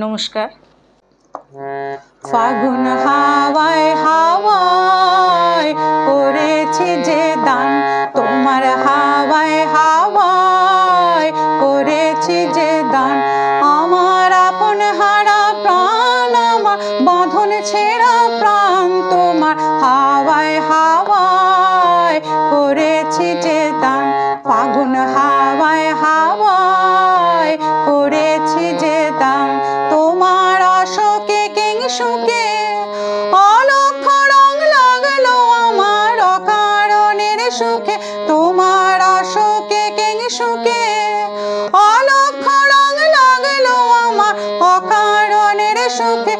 নমস্কার। ফাগুন হাওয়ায় হাওয়ায় করেছি যে দান, তোমার হাওয়ায় হাওয়ায় করেছি যে দান। আমার আপন হারা প্রাণ, আমার বাঁধন ছেঁড়া প্রাণ, তোমার হাওয়ায় হাওয়ায় করেছি যে দান। ফাগুন হাওয়ায় হাওয়ায় করেছি যে দান। তোমার অশোকে কিংসুকে অলক্ষ রং লাগলো আমার অকারণের সুখে। তোমার অশোকে কিংসুকে অলক্ষ রং লাগলো আমার অকারণের সুখে।